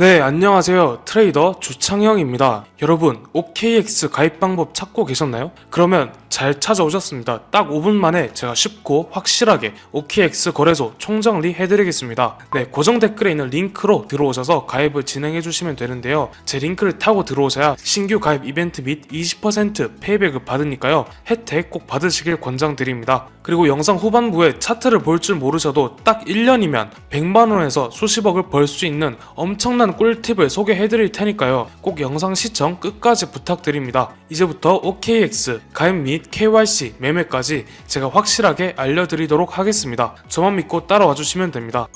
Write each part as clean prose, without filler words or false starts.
네, 안녕하세요. 트레이더 주창영입니다. 여러분, OKX 가입 방법 찾고 계셨나요? 그러면 잘 찾아오셨습니다. 딱 5분 만에 제가 쉽고 확실하게 OKX 거래소 총정리 해드리겠습니다. 네, 고정 댓글에 있는 링크로 들어오셔서 가입을 진행해 주시면 되는데요. 제 링크를 타고 들어오셔야 신규 가입 이벤트 및 20% 페이백을 받으니까요. 혜택 꼭 받으시길 권장드립니다. 그리고 영상 후반부에 차트를 볼 줄 모르셔도 딱 1년이면 100만원에서 수십억을 벌 수 있는 엄청난 꿀팁을 소개해드릴 테니까요. 꼭 영상 시청 끝까지 부탁드립니다. 이제부터 OKX 가입 및 KYC 매매까지 제가 확실하게 알려드리도록 하겠습니다. 저만 믿고 따라와 주시면 됩니다.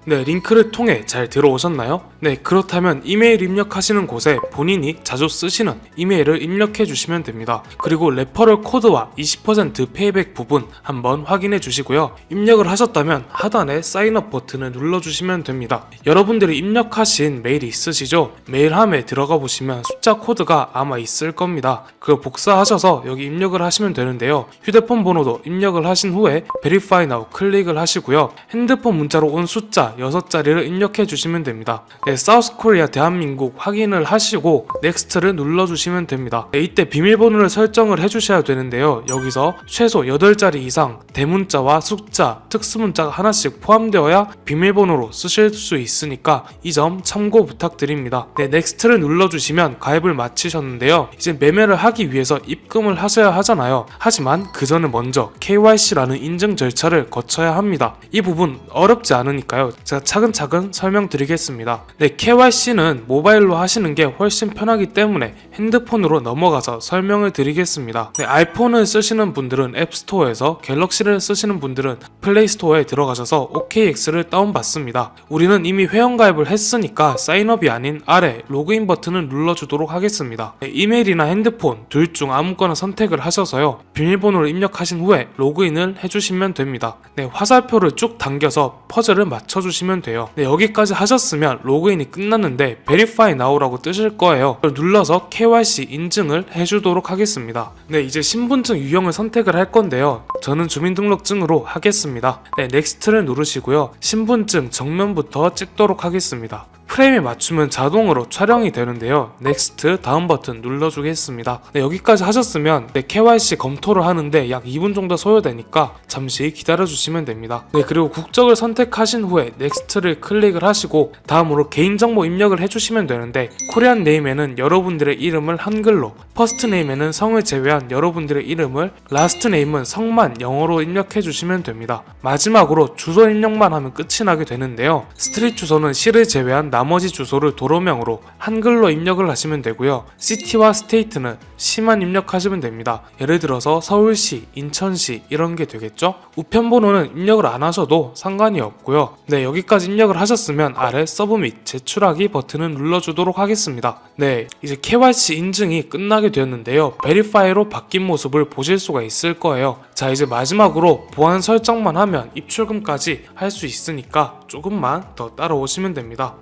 네, 링크를 통해 잘 들어오셨나요? 네, 그렇다면 이메일 입력하시는 곳에 본인이 자주 쓰시는 이메일을 입력해 주시면 됩니다. 그리고 레퍼럴 코드와 20% 페이백 부분 한번 확인해 주시고요. 입력을 하셨다면 하단에 사인업 버튼을 눌러주시면 됩니다. 여러분들이 입력하신 메일이 있으시죠? 메일함에 들어가 보시면 숫자 코드가 아마 있을 겁니다. 그걸 복사하셔서 여기 입력을 하시면 되는데요. 휴대폰 번호도 입력을 하신 후에 Verify Now 클릭을 하시고요. 핸드폰 문자로 온 숫자 6자리를 입력해 주시면 됩니다. 네, 사우스코리아 대한민국 확인을 하시고 넥스트를 눌러주시면 됩니다. 네, 이때 비밀번호를 설정을 해주셔야 되는데요. 여기서 최소 8자리 이상 대문자와 숫자, 특수문자가 하나씩 포함되어야 비밀번호로 쓰실 수 있으니까 이 점 참고 부탁드립니다. 네, 넥스트를 눌러주시면 가입을 마치셨는데요. 이제 매매를 하기 위해서 입금을 하셔야 하잖아요. 하지만 그 전에 먼저 KYC라는 인증 절차를 거쳐야 합니다. 이 부분 어렵지 않으니까요. 제가 차근차근 설명드리겠습니다. 네, KYC는 모바일로 하시는 게 훨씬 편하기 때문에 핸드폰으로 넘어가서 설명을 드리겠습니다. 네, 아이폰을 쓰시는 분들은 앱스토어에서, 갤럭시를 쓰시는 분들은 플레이스토어에 들어가셔서 OKX를 다운받습니다. 우리는 이미 회원가입을 했으니까 사인업이 아닌 아래 로그인 버튼을 눌러주도록 하겠습니다. 네, 이메일이나 핸드폰 둘 중 아무거나 선택을 하셔서요. 비밀번호를 입력하신 후에 로그인을 해주시면 됩니다. 네, 화살표를 쭉 당겨서 퍼즐을 맞춰주시면 돼요. 네, 여기까지 하셨으면 로그인이 끝났는데 Verify Now라고 뜨실 거예요. 눌러서 KYC 인증을 해주도록 하겠습니다. 네, 이제 신분증 유형을 선택을 할 건데요. 저는 주민등록증으로 하겠습니다. 네, 넥스트를 누르시고요. 신분증 정면부터 찍도록 하겠습니다. 프레임에 맞추면 자동으로 촬영이 되는데요. 넥스트 다음 버튼 눌러주겠습니다. 네, 여기까지 하셨으면 KYC 검토를 하는데 약 2분 정도 소요되니까 잠시 기다려주시면 됩니다. 네, 그리고 국적을 선택하신 후에 넥스트를 클릭을 하시고 다음으로 개인정보 입력을 해주시면 되는데 코리안 네임에는 여러분들의 이름을 한글로, 퍼스트 네임에는 성을 제외한 여러분들의 이름을, 라스트 네임은 성만 영어로 입력해주시면 됩니다. 마지막으로 주소 입력만 하면 끝이 나게 되는데요. 스트릿 주소는 시를 제외한 나머지 주소를 도로명으로 한글로 입력을 하시면 되고요. 시티와 스테이트는 시만 입력하시면 됩니다. 예를 들어서 서울시, 인천시 이런 게 되겠죠? 우편번호는 입력을 안 하셔도 상관이 없고요. 네, 여기까지 입력을 하셨으면 아래 서브밋 제출하기 버튼을 눌러주도록 하겠습니다. 네, 이제 KYC 인증이 끝나게 되었는데요. 베리파이로 바뀐 모습을 보실 수가 있을 거예요. 자, 이제 마지막으로 보안 설정만 하면 입출금까지 할 수 있으니까 조금만 더 따라오시면 됩니다.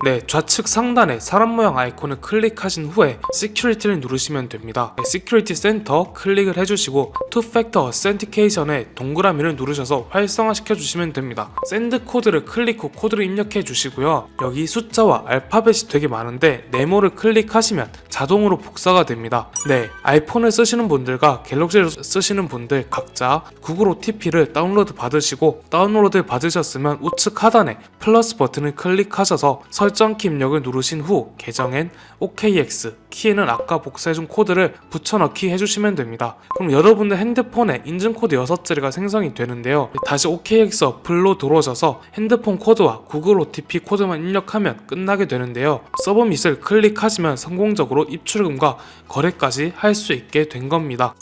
네, 좌측 상단에 사람 모양 아이콘을 클릭하신 후에 Security를 누르시면 됩니다. 네, Security Center 클릭을 해주시고 Two-Factor Authentication에 동그라미를 누르셔서 활성화시켜 주시면 됩니다. 샌드 코드를 클릭 후 코드를 입력해 주시고요. 여기 숫자와 알파벳이 되게 많은데 네모를 클릭하시면 자동으로 복사가 됩니다. 네, 아이폰을 쓰시는 분들과 갤럭시를 쓰시는 분들 각자 구글 OTP를 다운로드 받으시고 다운로드 받으셨으면 우측 하단에 플러스 버튼을 클릭하셔서 설정키 입력을 누르신 후 계정엔 OKX, 키에는 아까 복사해준 코드를 붙여넣기 해주시면 됩니다. 그럼 여러분들 핸드폰에 인증코드 6자리가 생성이 되는데요. 다시 OKX 어플로 들어오셔서 핸드폰 코드와 구글 OTP 코드만 입력하면 끝나게 되는데요. 서브밋을 클릭하시면 성공적으로 입출금과 거래까지 할 수 있게 된 겁니다.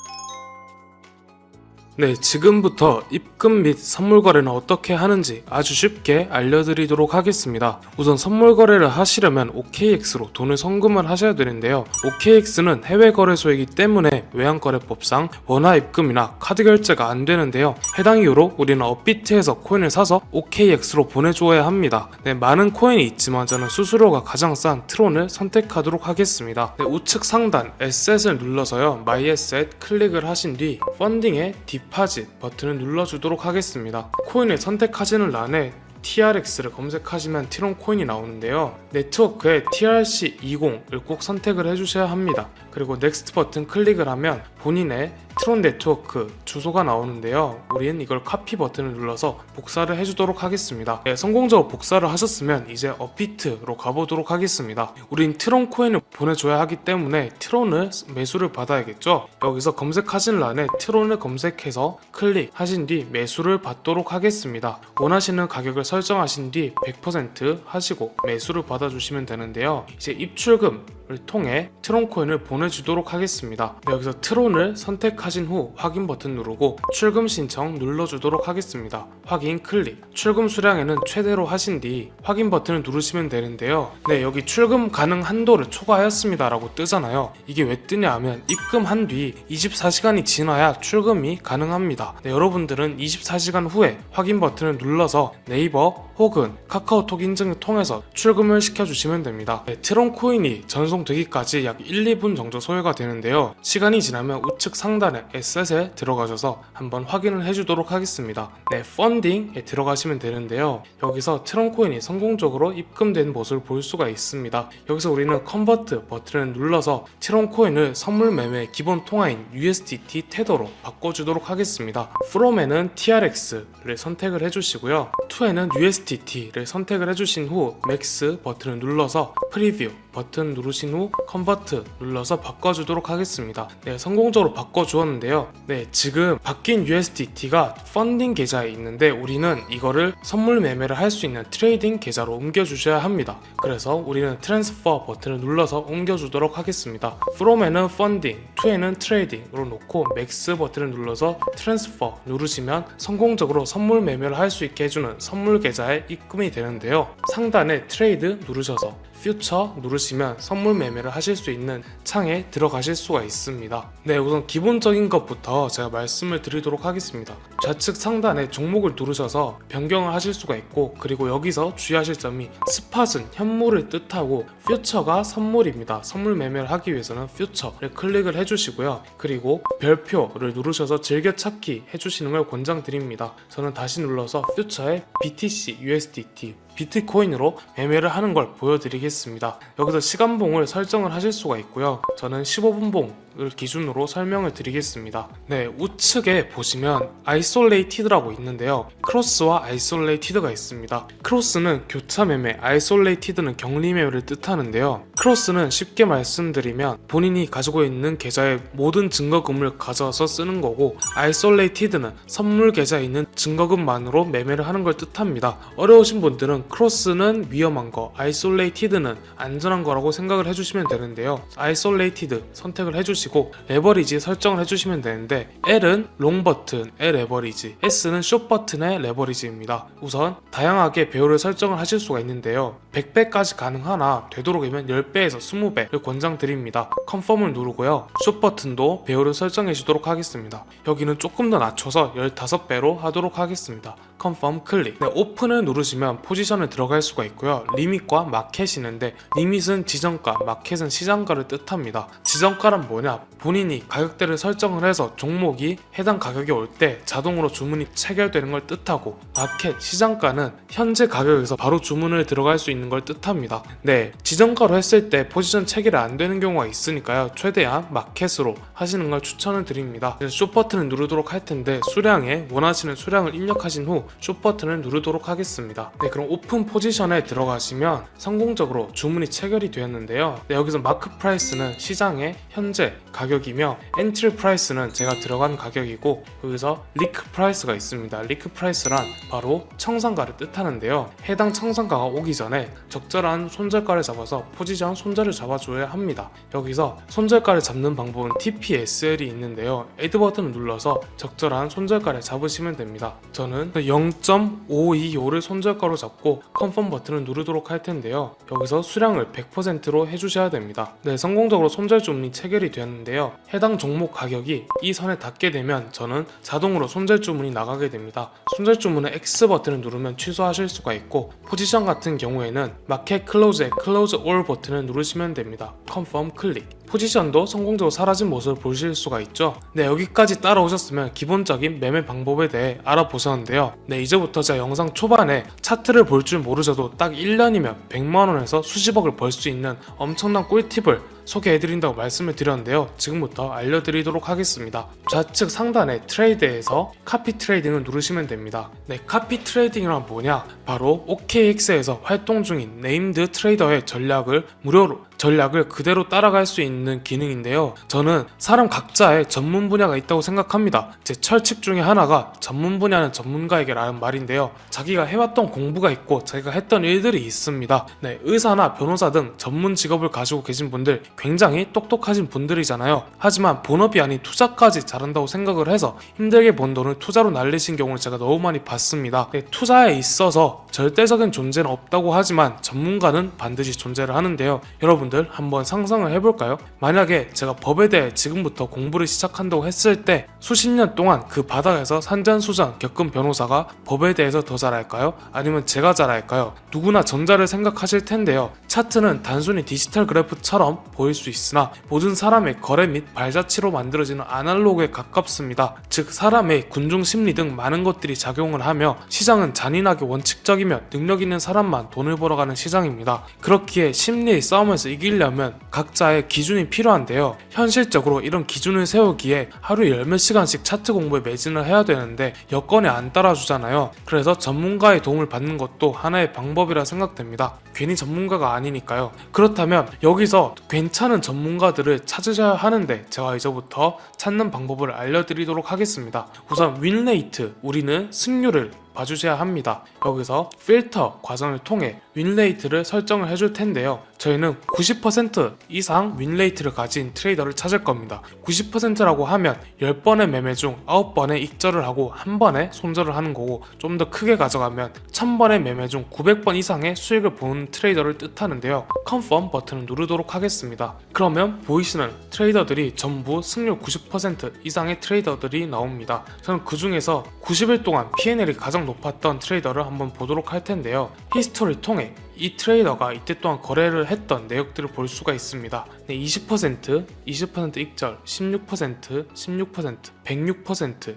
네, 지금부터 입금 및 선물 거래는 어떻게 하는지 아주 쉽게 알려드리도록 하겠습니다. 우선 선물 거래를 하시려면 OKX로 돈을 송금을 하셔야 되는데요. OKX는 해외 거래소이기 때문에 외환거래법상 원화 입금이나 카드 결제가 안 되는데요. 해당 이유로 우리는 업비트에서 코인을 사서 OKX로 보내주어야 합니다. 네, 많은 코인이 있지만 저는 수수료가 가장 싼 트론을 선택하도록 하겠습니다. 네, 우측 상단 Asset을 눌러서요. My Asset 클릭을 하신 뒤 펀딩에 디파짓 버튼을 눌러주도록 하겠습니다. 코인을 선택하시는 란에 TRX를 검색하시면 트론 코인이 나오는데요. 네트워크에 TRC20을 꼭 선택을 해주셔야 합니다. 그리고 넥스트 버튼 클릭을 하면 본인의 트론 네트워크 주소가 나오는데요. 우린 이걸 카피 버튼을 눌러서 복사를 해주도록 하겠습니다. 네, 성공적으로 복사를 하셨으면 이제 업비트로 가보도록 하겠습니다. 우린 트론 코인을 보내줘야 하기 때문에 트론을 매수를 받아야겠죠. 여기서 검색하신 란에 트론을 검색해서 클릭하신 뒤 매수를 받도록 하겠습니다. 원하시는 가격을 설정하신 뒤 100% 하시고 매수를 받아주시면 되는데요. 이제 입출금을 통해 트론 코인을 보내주도록 하겠습니다. 네, 여기서 트론을 선택하신 후 확인 버튼 누르고 출금 신청 눌러주도록 하겠습니다. 확인 클릭. 출금 수량에는 최대로 하신 뒤 확인 버튼을 누르시면 되는데요. 네, 여기 출금 가능 한도를 초과하였습니다 라고 뜨잖아요. 이게 왜 뜨냐 하면 입금한 뒤 24시간이 지나야 출금이 가능합니다. 네, 여러분들은 24시간 후에 확인 버튼을 눌러서 네이버 혹은 카카오톡 인증을 통해서 출금을 시켜주시면 됩니다. 네, 트론 코인이 전송되기까지 약 1, 2분 정도 소요가 되는데요. 시간이 지나면 우측 상단에 에셋에 들어가셔서 한번 확인을 해주도록 하겠습니다. 네, 펀딩에 들어가시면 되는데요. 여기서 트론 코인이 성공적으로 입금된 모습을 볼 수가 있습니다. 여기서 우리는 컨버트 버튼을 눌러서 트론 코인을 선물 매매 기본 통화인 USDT 테더로 바꿔주도록 하겠습니다. from에는 TRX를 선택을 해주시고요. to에는 USDT를 선택을 해주신 후 맥스 버튼을 눌러서 프리뷰 버튼 누르신 후 컨버트 눌러서 바꿔주도록 하겠습니다. 네, 성공적으로 바꿔주었는데요. 네, 지금 바뀐 USDT가 펀딩 계좌에 있는데 우리는 이거를 선물 매매를 할 수 있는 트레이딩 계좌로 옮겨주셔야 합니다. 그래서 우리는 트랜스퍼 버튼을 눌러서 옮겨주도록 하겠습니다. from에는 펀딩, to에는 트레이딩으로 놓고 맥스 버튼을 눌러서 트랜스퍼 누르시면 성공적으로 선물 매매를 할 수 있게 해주는 선물 계좌에 입금이 되는데요. 상단에 트레이드 누르셔서 퓨처 누르시면 선물 매매를 하실 수 있는 창에 들어가실 수가 있습니다. 네, 우선 기본적인 것부터 제가 말씀을 드리도록 하겠습니다. 좌측 상단에 종목을 누르셔서 변경을 하실 수가 있고, 그리고 여기서 주의하실 점이 스팟은 현물을 뜻하고 퓨처가 선물입니다. 선물 매매를 하기 위해서는 퓨처를 클릭을 해주시고요. 그리고 별표를 누르셔서 즐겨찾기 해주시는 걸 권장드립니다. 저는 다시 눌러서 퓨처에 BTC, USDT, 비트코인으로 매매를 하는 걸 보여드리겠습니다. 여기서 시간봉을 설정을 하실 수가 있고요. 저는 15분봉을 기준으로 설명을 드리겠습니다. 네, 우측에 보시면 아이솔레이티드라고 있는데요. 크로스와 아이솔레이티드가 있습니다. 크로스는 교차 매매, 아이솔레이티드는 격리 매매를 뜻하는데요. 크로스는 쉽게 말씀드리면 본인이 가지고 있는 계좌의 모든 증거금을 가져와서 쓰는 거고, 아이솔레이티드는 선물 계좌에 있는 증거금만으로 매매를 하는 걸 뜻합니다. 어려우신 분들은 크로스는 위험한 거, 아이솔레이티드는 안전한 거라고 생각을 해주시면 되는데요. 아이솔레이티드 선택을 해주시고 레버리지 설정을 해주시면 되는데, L은 롱 버튼의 레버리지, S는 숏 버튼의 레버리지입니다. 우선 다양하게 배열을 설정을 하실 수가 있는데요. 100배까지 가능하나 되도록이면 10배에서 20배를 권장드립니다. 컨펌을 누르고요. 숏 버튼도 배열을 설정해 주도록 하겠습니다. 여기는 조금 더 낮춰서 15배로 하도록 하겠습니다. 컨펌 클릭. 네, 오픈을 누르시면 포지션을 들어갈 수가 있고요. 리밋과 마켓이 있는데, 리밋은 지정가, 마켓은 시장가를 뜻합니다. 지정가란 뭐냐? 본인이 가격대를 설정을 해서 종목이 해당 가격이 올 때 자동으로 주문이 체결되는 걸 뜻하고, 마켓, 시장가는 현재 가격에서 바로 주문을 들어갈 수 있는 걸 뜻합니다. 네, 지정가로 했을 때 포지션 체결이 안 되는 경우가 있으니까요. 최대한 마켓으로 하시는 걸 추천을 드립니다. 숏 버튼을 누르도록 할 텐데, 수량에 원하시는 수량을 입력하신 후 숏 버튼을 누르도록 하겠습니다. 네, 그럼 오픈 포지션에 들어가시면 성공적으로 주문이 체결이 되었는데요. 네, 여기서 마크 프라이스는 시장의 현재 가격이며, 엔트리 프라이스는 제가 들어간 가격이고, 여기서 리크 프라이스가 있습니다. 리크 프라이스란 바로 청산가를 뜻하는데요. 해당 청산가가 오기 전에 적절한 손절가를 잡아서 포지션 손절을 잡아줘야 합니다. 여기서 손절가를 잡는 방법은 TPSL이 있는데요. 애드 버튼을 눌러서 적절한 손절가를 잡으시면 됩니다. 저는 0.525를 손절가로 잡고 컨펌 버튼을 누르도록 할 텐데요. 여기서 수량을 100%로 해주셔야 됩니다. 네, 성공적으로 손절 주문이 체결이 되었는데요. 해당 종목 가격이 이 선에 닿게 되면 저는 자동으로 손절 주문이 나가게 됩니다. 손절 주문은 X 버튼을 누르면 취소하실 수가 있고, 포지션 같은 경우에는 마켓 클로즈의 클로즈 올 버튼을 누르시면 됩니다. 컨펌 클릭. 포지션도 성공적으로 사라진 모습을 보실 수가 있죠. 네, 여기까지 따라오셨으면 기본적인 매매 방법에 대해 알아보셨는데요. 네, 이제부터 제가 영상 초반에 차트를 볼 줄 모르셔도 딱 1년이면 100만원에서 수십억을 벌 수 있는 엄청난 꿀팁을 소개해드린다고 말씀을 드렸는데요. 지금부터 알려드리도록 하겠습니다. 좌측 상단의 트레이드에서 카피 트레이딩을 누르시면 됩니다. 네, 카피 트레이딩이란 뭐냐? 바로 OKX에서 활동 중인 네임드 트레이더의 전략을 그대로 따라갈 수 있는 기능인데요. 저는 사람 각자의 전문 분야가 있다고 생각합니다. 제 철칙 중에 하나가 전문 분야는 전문가에게 라는 말인데요. 자기가 해왔던 공부가 있고 자기가 했던 일들이 있습니다. 네, 의사나 변호사 등 전문 직업을 가지고 계신 분들 굉장히 똑똑하신 분들이잖아요. 하지만 본업이 아닌 투자까지 잘한다고 생각을 해서 힘들게 번 돈을 투자로 날리신 경우를 제가 너무 많이 봤습니다. 네, 투자에 있어서 절대적인 존재는 없다고 하지만 전문가는 반드시 존재를 하는데요. 여러분들 한번 상상을 해볼까요? 만약에 제가 법에 대해 지금부터 공부를 시작한다고 했을 때 수십 년 동안 그 바닥에서 산전수전 겪은 변호사가 법에 대해서 더 잘할까요? 아니면 제가 잘할까요? 누구나 전자를 생각하실 텐데요. 차트는 단순히 디지털 그래프처럼 보일 수 있으나 모든 사람의 거래 및 발자취로 만들어지는 아날로그에 가깝습니다. 즉 사람의 군중 심리 등 많은 것들이 작용을 하며 시장은 잔인하게 원칙적이며 능력 있는 사람만 돈을 벌어가는 시장입니다. 그렇기에 심리의 싸움에서 이기려면 각자의 기준이 필요한데요. 현실적으로 이런 기준을 세우기에 하루에 열몇 시간씩 차트 공부에 매진을 해야 되는데 여건에 안 따라주잖아요. 그래서 전문가의 도움을 받는 것도 하나의 방법이라 생각됩니다. 괜히 전문가가 아니니까요. 그렇다면 여기서 괜찮은 전문가들을 찾으셔야 하는데 제가 이제부터 찾는 방법을 알려드리도록 하겠습니다. 우선 윈레이트, 우리는 승률을 봐주셔야 합니다. 여기서 필터 과정을 통해 윈레이트를 설정을 해줄 텐데요. 저희는 90% 이상 윈레이트를 가진 트레이더를 찾을 겁니다. 90%라고 하면 10번의 매매 중 9번의 익절을 하고 1번에 손절을 하는 거고, 좀 더 크게 가져가면 1000번의 매매 중 900번 이상의 수익을 보는 트레이더를 뜻하는데요. 컨펌 버튼을 누르도록 하겠습니다. 그러면 보이시는 트레이더들이 전부 승률 90% 이상의 트레이더들이 나옵니다. 저는 그 중에서 90일 동안 P&L이 가장 높았던 트레이더를 한번 보도록 할 텐데요. 히스토리를 통해 이 트레이더가 이때 동안 거래를 했던 내역들을 볼 수가 있습니다. 네, 20%, 20% 익절, 16%, 16%, 106%,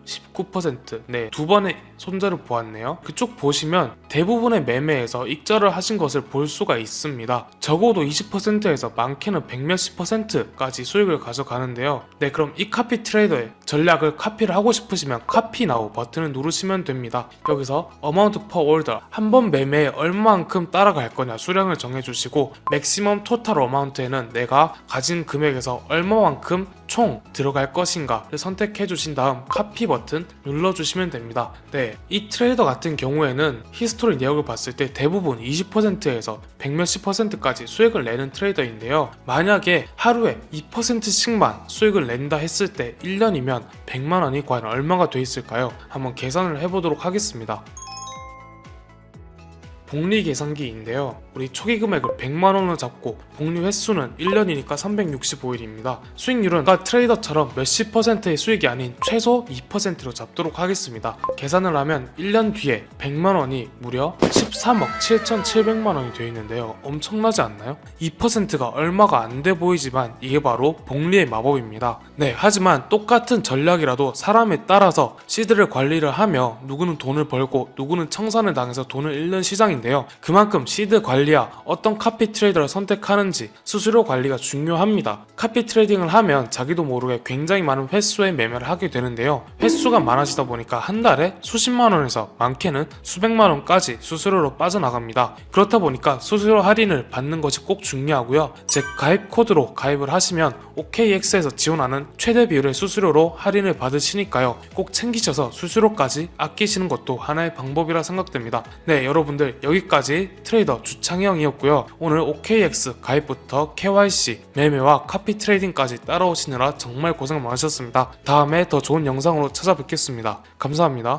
19%, 네, 두 번의 손절을 보았네요. 그쪽 보시면 대부분의 매매에서 익절을 하신 것을 볼 수가 있습니다. 적어도 20%에서 많게는 100몇십 %까지 수익을 가져가는데요. 네, 그럼 이 카피 트레이더의 전략을 카피를 하고 싶으시면 카피 나우 버튼을 누르시면 됩니다. 여기서 어마운트 퍼 올더, 한 번 매매에 얼마만큼 따라갈 거냐 수량을 정해주시고, 맥시멈 토탈 어마운트에는 내가 가진 금액에서 얼마만큼 총 들어갈 것인가를 선택해 주신 다음 카피 버튼 눌러주시면 됩니다. 네, 이 트레이더 같은 경우에는 히스토리 내역을 봤을 때 대부분 20%에서 100몇십 %까지 수익을 내는 트레이더인데요. 만약에 하루에 2%씩만 수익을 낸다 했을 때 1년이면 100만원이 과연 얼마가 돼 있을까요? 한번 계산을 해보도록 하겠습니다. 복리 계산기인데요. 우리 초기 금액을 100만원으로 잡고 복리 횟수는 1년이니까 365일입니다. 수익률은 아까 트레이더처럼 몇십 %의 수익이 아닌 최소 2%로 잡도록 하겠습니다. 계산을 하면 1년 뒤에 100만원이 무려 13억 7,700만원이 되어 있는데요. 엄청나지 않나요? 2%가 얼마가 안 돼 보이지만 이게 바로 복리의 마법입니다. 네, 하지만 똑같은 전략이라도 사람에 따라서 시드를 관리를 하며 누구는 돈을 벌고 누구는 청산을 당해서 돈을 잃는 시장인데요. 그만큼 시드 관리와 어떤 카피 트레이더를 선택하는지 수수료 관리가 중요합니다. 카피 트레이딩을 하면 자기도 모르게 굉장히 많은 횟수의 매매를 하게 되는데요. 횟수가 많아지다 보니까 한 달에 수십만원에서 많게는 수백만원까지 수수료로 빠져나갑니다. 그렇다 보니까 수수료 할인을 받는 것이 꼭 중요하고요. 제 가입 코드로 가입을 하시면 OKX에서 지원하는 최대 비율의 수수료로 할인을 받으시니까요. 꼭 챙기셔서 수수료까지 아끼시는 것도 하나의 방법이라 생각됩니다. 네, 여러분들 여기까지 트레이더 주창영이었고요. 오늘 OKX 가입부터 KYC, 매매와 카피 트레이딩까지 따라오시느라 정말 고생 많으셨습니다. 다음에 더 좋은 영상으로 찾아뵙겠습니다. 감사합니다.